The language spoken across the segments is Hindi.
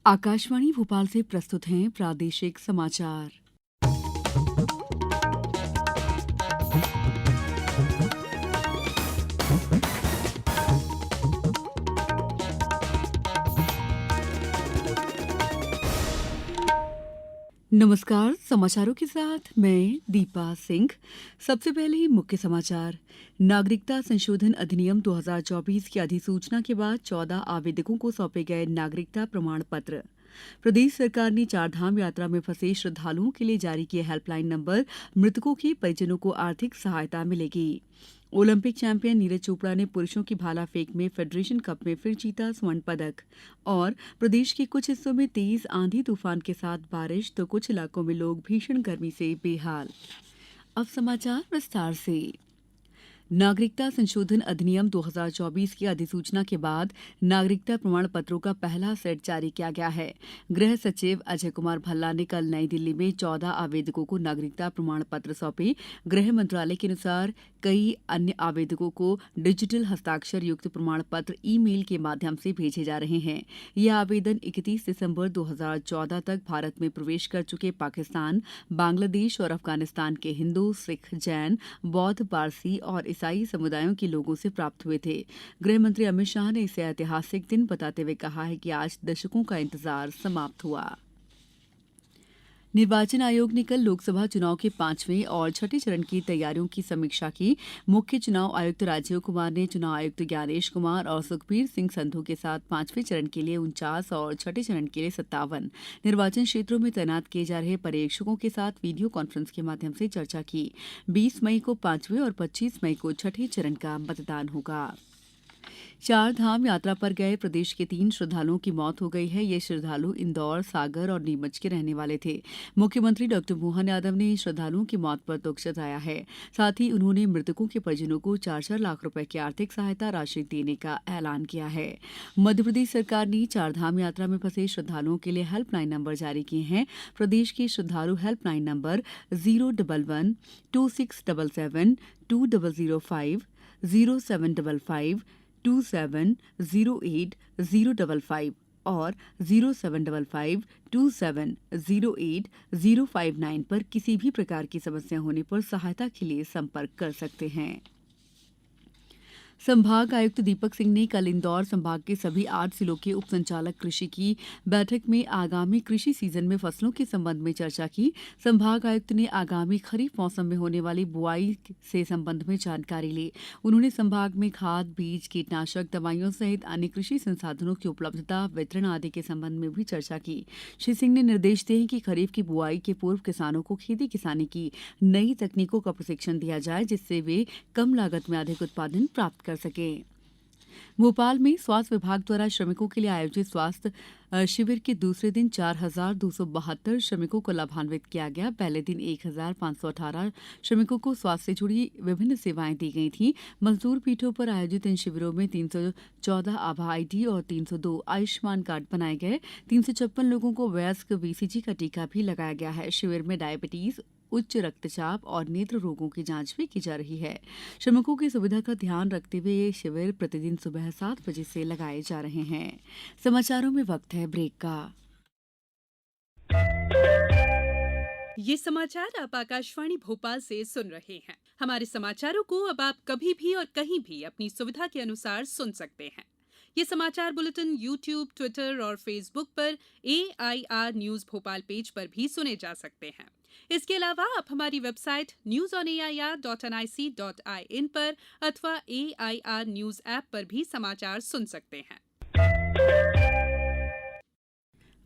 आकाशवाणी भोपाल से प्रस्तुत हैं प्रादेशिक समाचार। नमस्कार, समाचारों के साथ मैं दीपा सिंह। सबसे पहले ही मुख्य समाचार। नागरिकता संशोधन अधिनियम 2024 की अधिसूचना के बाद 14 आवेदकों को सौंपे गए नागरिकता प्रमाण पत्र। प्रदेश सरकार ने चारधाम यात्रा में फंसे श्रद्धालुओं के लिए जारी किए हेल्पलाइन नंबर। मृतकों के परिजनों को आर्थिक सहायता मिलेगी। ओलंपिक चैंपियन नीरज चोपड़ा ने पुरुषों की भाला फेंक में फेडरेशन कप में फिर जीता स्वर्ण पदक। और प्रदेश के कुछ हिस्सों में तेज आंधी तूफान के साथ बारिश, तो कुछ इलाकों में लोग भीषण गर्मी से बेहाल। अब समाचार विस्तार से। नागरिकता संशोधन अधिनियम 2024 की अधिसूचना के बाद नागरिकता प्रमाण पत्रों का पहला सेट जारी किया गया है। गृह सचिव अजय कुमार भल्ला ने कल नई दिल्ली में 14 आवेदकों को नागरिकता प्रमाण पत्र सौंपे। गृह मंत्रालय के अनुसार कई अन्य आवेदकों को डिजिटल हस्ताक्षर युक्त प्रमाण पत्र ईमेल के माध्यम से भेजे जा रहे हैं। ये आवेदन 31 दिसंबर 2014 तक भारत में प्रवेश कर चुके पाकिस्तान, बांग्लादेश और अफगानिस्तान के हिंदू, सिख, जैन, बौद्ध, पारसी और ईसाई समुदायों के लोगों से प्राप्त हुए थे। गृह मंत्री अमित शाह ने इसे ऐतिहासिक दिन बताते हुए कहा है कि आज दशकों का इंतजार समाप्त हुआ। निर्वाचन आयोग ने कल लोकसभा चुनाव के 5वें और छठे चरण की तैयारियों की समीक्षा की। मुख्य चुनाव आयुक्त राजीव कुमार ने चुनाव आयुक्त ज्ञानेश कुमार और सुखबीर सिंह संधू के साथ 5वें चरण के लिए 49 और छठे चरण के लिए 57 निर्वाचन क्षेत्रों में तैनात किए जा रहे पर्यवेक्षकों के साथ वीडियो कॉन्फ्रेंस के माध्यम से चर्चा की। 20 मई को 5वें और 25 मई को छठे चरण का मतदान होगा। चार धाम यात्रा पर गए प्रदेश के 3 श्रद्धालुओं की मौत हो गई है। ये श्रद्धालु इंदौर, सागर और नीमच के रहने वाले थे। मुख्यमंत्री डॉ मोहन यादव ने श्रद्धालुओं की मौत पर दुख जताया है। साथ ही उन्होंने मृतकों के परिजनों को 4-4 लाख रुपए की आर्थिक सहायता राशि देने का ऐलान किया है। मध्यप्रदेश सरकार ने चारधाम यात्रा में फंसे श्रद्धालुओं के लिए हेल्पलाइन नंबर जारी किए हैं। प्रदेश के श्रद्धालु हेल्पलाइन नंबर 011 2677 2005 0755 2708 और 07552708 पर किसी भी प्रकार की समस्या होने पर सहायता के लिए संपर्क कर सकते हैं। संभाग आयुक्त दीपक सिंह ने कल इंदौर संभाग के सभी 8 जिलों के उप संचालक कृषि की बैठक में आगामी कृषि सीजन में फसलों के संबंध में चर्चा की। संभाग आयुक्त ने आगामी खरीफ मौसम में होने वाली बुआई से संबंध में जानकारी ली। उन्होंने संभाग में खाद, बीज, कीटनाशक दवाइयों सहित अन्य कृषि संसाधनों की उपलब्धता, वितरण आदि के संबंध में भी चर्चा की। श्री सिंह ने निर्देश दिए कि खरीफ की बुआई के पूर्व किसानों को खेती किसानी की नई तकनीकों का प्रशिक्षण दिया जाए, जिससे वे कम लागत में अधिक उत्पादन प्राप्त कर सके। भोपाल में स्वास्थ्य विभाग द्वारा श्रमिकों के लिए आयोजित स्वास्थ्य शिविर के दूसरे दिन 4,272 श्रमिकों को लाभान्वित किया गया। पहले दिन 1,518 श्रमिकों को स्वास्थ्य से जुड़ी विभिन्न सेवाएं दी गई थी। मजदूर पीठों पर आयोजित इन शिविरों में 314 आभा आईडी और 302 आयुष्मान कार्ड बनाए गए। 356 लोगों को वयस्क बीसीजी का टीका भी लगाया गया है। शिविर में डायबिटीज, उच्च रक्तचाप और नेत्र रोगों की जांच भी की जा रही है। श्रमिकों की सुविधा का ध्यान रखते हुए ये शिविर प्रतिदिन सुबह 7 बजे से लगाए जा रहे हैं। समाचारों में वक्त है ब्रेक का। ये समाचार आप आकाशवाणी भोपाल से सुन रहे हैं। हमारे समाचारों को अब आप कभी भी और कहीं भी अपनी सुविधा के अनुसार सुन सकते हैं। ये समाचार बुलेटिन YouTube, ट्विटर और फेसबुक पर AIR न्यूज भोपाल पेज पर भी सुने जा सकते हैं। इसके अलावा आप हमारी वेबसाइट newsonair.nic.in पर अथवा AIR न्यूज ऐप पर भी समाचार सुन सकते हैं।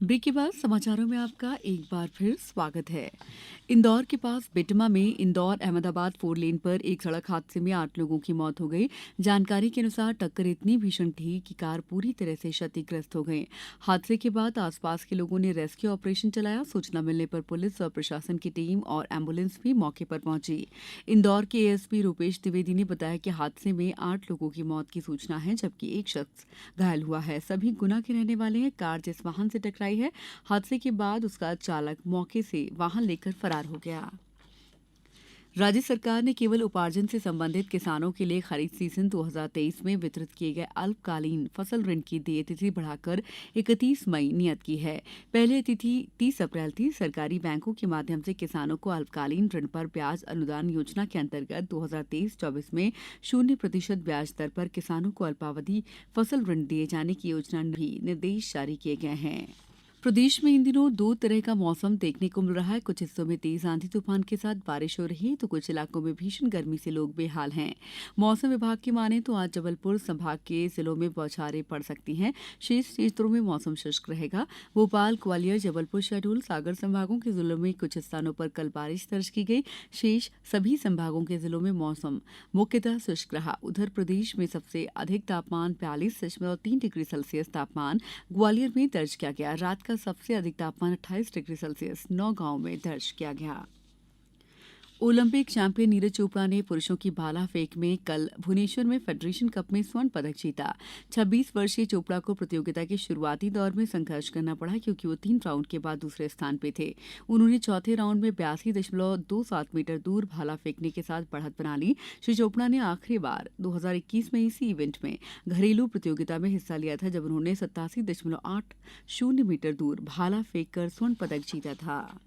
ब्रेक के बाद समाचारों में आपका एक बार फिर स्वागत है। इंदौर के पास बेटमा में इंदौर अहमदाबाद 4 लेन पर एक सड़क हादसे में 8 लोगों की मौत हो गई। जानकारी के अनुसार टक्कर इतनी भीषण थी कि कार पूरी तरह से क्षतिग्रस्त हो गई। हादसे के बाद आसपास के लोगों ने रेस्क्यू ऑपरेशन चलाया। सूचना मिलने पर पुलिस और प्रशासन की टीम और एम्बुलेंस भी मौके पर पहुंची। इंदौर के एएसपी रूपेश द्विवेदी ने बताया कि हादसे में 8 लोगों की मौत की सूचना है, जबकि एक शख्स घायल हुआ है। सभी गुना के रहने वाले हैं। कार जिस वाहन से टकराई है, हादसे के बाद उसका चालक मौके से वाहन लेकर फरार हो गया। राज्य सरकार ने केवल उपार्जन से संबंधित किसानों के लिए खरीफ सीजन 2023 में वितरित किए गए अल्पकालीन फसल ऋण की देय तिथि बढ़ाकर 31 मई नियत की है। पहले तिथि 30 अप्रैल थी। सरकारी बैंकों के माध्यम से किसानों को अल्पकालीन ऋण पर ब्याज अनुदान योजना के अंतर्गत 2023-24 में 0% ब्याज दर पर किसानों को अल्पावधि फसल ऋण दिए जाने की योजना भी निर्देश जारी किए गए हैं। प्रदेश में इन दिनों दो तरह का मौसम देखने को मिल रहा है। कुछ हिस्सों में तेज आंधी तूफान के साथ बारिश हो रही है तो कुछ इलाकों में भीषण गर्मी से लोग बेहाल हैं। मौसम विभाग की माने तो आज जबलपुर संभाग के जिलों में बौछारें पड़ सकती हैं। शेष क्षेत्रों में मौसम शुष्क रहेगा। भोपाल, ग्वालियर, जबलपुर, शहडोल, सागर संभागों के जिलों में कुछ स्थानों पर कल बारिश दर्ज की गई। शेष सभी संभागों के जिलों में मौसम मुख्यतः शुष्क रहा। उधर प्रदेश में सबसे अधिक तापमान 42.3 डिग्री सेल्सियस तापमान ग्वालियर में दर्ज किया गया। रात का सबसे अधिक तापमान 28 डिग्री सेल्सियस नौगांव में दर्ज किया गया। ओलंपिक चैंपियन नीरज चोपड़ा ने पुरुषों की भाला फेंक में कल भुवनेश्वर में फेडरेशन कप में स्वर्ण पदक जीता। 26 वर्षीय चोपड़ा को प्रतियोगिता के शुरुआती दौर में संघर्ष करना पड़ा क्योंकि वो 3 राउंड के बाद दूसरे स्थान पे थे। उन्होंने चौथे राउंड में 82.27 मीटर दूर भाला फेंकने के साथ बढ़त बना ली। श्री चोपड़ा ने आखिरी बार 2021 में इसी इवेंट में घरेलू प्रतियोगिता में हिस्सा लिया था जब उन्होंने 87.80 मीटर दूर भाला फेंक कर स्वर्ण पदक जीता था।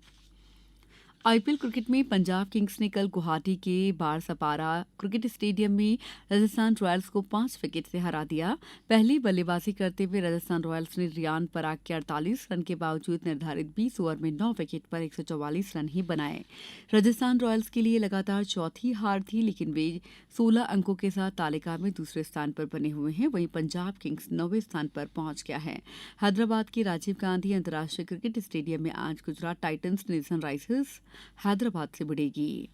आईपीएल क्रिकेट में पंजाब किंग्स ने कल गुवाहाटी के बारसपारा क्रिकेट स्टेडियम में राजस्थान रॉयल्स को 5 विकेट से हरा दिया। पहली बल्लेबाजी करते हुए राजस्थान रॉयल्स ने रियान पराग के 48 रन के बावजूद निर्धारित 20 ओवर में 9 विकेट पर 144 रन ही बनाए। राजस्थान रॉयल्स के लिए लगातार चौथी हार थी लेकिन वे 16 अंकों के साथ तालिका में दूसरे स्थान पर बने हुए हैं। वहीं पंजाब किंग्स 9वें स्थान पर पहुंच गया है। हैदराबाद के राजीव गांधी अंतर्राष्ट्रीय क्रिकेट स्टेडियम में आज गुजरात टाइटंस ने सनराइजर्स हैदराबाद से भिड़ेगी।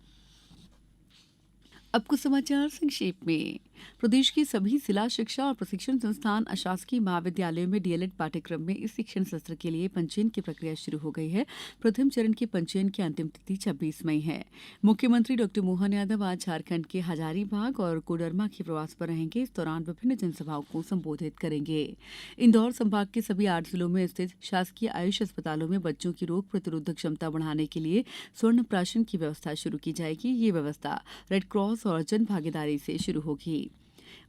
अब कुछ समाचार संक्षेप में। प्रदेश के सभी जिला शिक्षा और प्रशिक्षण संस्थान अशासकीय महाविद्यालयों में डीएलएड पाठ्यक्रम में इस शिक्षण सत्र के लिए पंजीयन की प्रक्रिया शुरू हो गई है। प्रथम चरण के पंजीयन की अंतिम तिथि 26 मई है। मुख्यमंत्री डॉ मोहन यादव आज झारखंड के हजारीबाग और कोडरमा के प्रवास पर रहेंगे। इस दौरान विभिन्न जनसभाओं को संबोधित करेंगे। इंदौर संभाग के सभी 8 जिलों में स्थित शासकीय आयुष अस्पतालों में बच्चों की रोग प्रतिरोधक क्षमता बढ़ाने के लिए स्वर्ण प्राशन की व्यवस्था शुरू की जाएगी। ये व्यवस्था रेडक्रॉस और जन भागीदारी से शुरू होगी।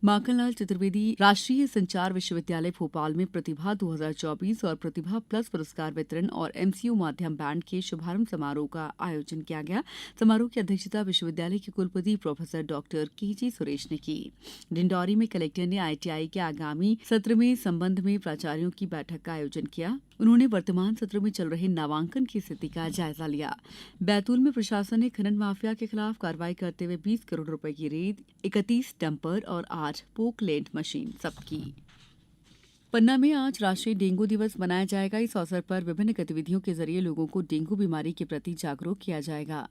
माखनलाल चतुर्वेदी राष्ट्रीय संचार विश्वविद्यालय भोपाल में प्रतिभा 2024 और प्रतिभा प्लस पुरस्कार वितरण और एमसीयू माध्यम बैंड के शुभारंभ समारोह का आयोजन किया गया। समारोह की अध्यक्षता विश्वविद्यालय के कुलपति प्रोफेसर डॉक्टर केजी सुरेश ने की। डिंडौरी में कलेक्टर ने आईटीआई के आगामी सत्र में संबंध में प्राचार्यों की बैठक का आयोजन किया। उन्होंने वर्तमान सत्र में चल रहे नामांकन की स्थिति का जायजा लिया। बैतूल में प्रशासन ने खनन माफिया के खिलाफ कार्रवाई करते हुए 20 करोड़ रुपए की रेत, 31 डंपर और 8 पोकलैंड मशीन जब्त की। पन्ना में आज राष्ट्रीय डेंगू दिवस मनाया जाएगा। इस अवसर पर विभिन्न गतिविधियों के जरिए लोगों को डेंगू बीमारी के प्रति जागरूक किया जाएगा।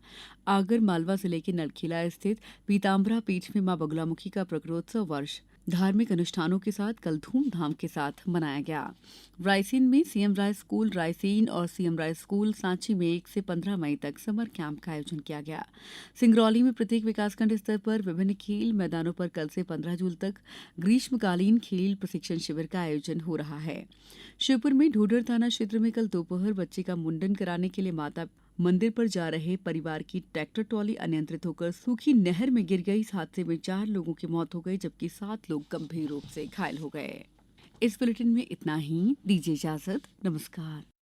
आगर मालवा जिले के नलखीला स्थित पीताम्बरा पीठ में मां बगलामुखी का प्रकटोत्सव वर्ष धार्मिक अनुष्ठानों के साथ कल धूमधाम के साथ मनाया गया। रायसेन में सीएम राय स्कूल रायसेन और सीएम राय स्कूल सांची में 1 से 15 मई तक समर कैंप का आयोजन किया गया। सिंगरौली में प्रत्येक विकासखंड स्तर पर विभिन्न खेल मैदानों पर कल से 15 जून तक ग्रीष्मकालीन खेल प्रशिक्षण शिविर का आयोजन हो रहा है। श्योपुर में ढोडर थाना क्षेत्र में कल दोपहर बच्चे का मुंडन कराने के लिए माता मंदिर पर जा रहे परिवार की ट्रैक्टर ट्रॉली अनियंत्रित होकर सूखी नहर में गिर गई। इस हादसे में 4 लोगों की मौत हो गई जबकि 7 लोग गंभीर रूप से घायल हो गए। इस बुलेटिन में इतना ही। दीजिए इजाजत। नमस्कार।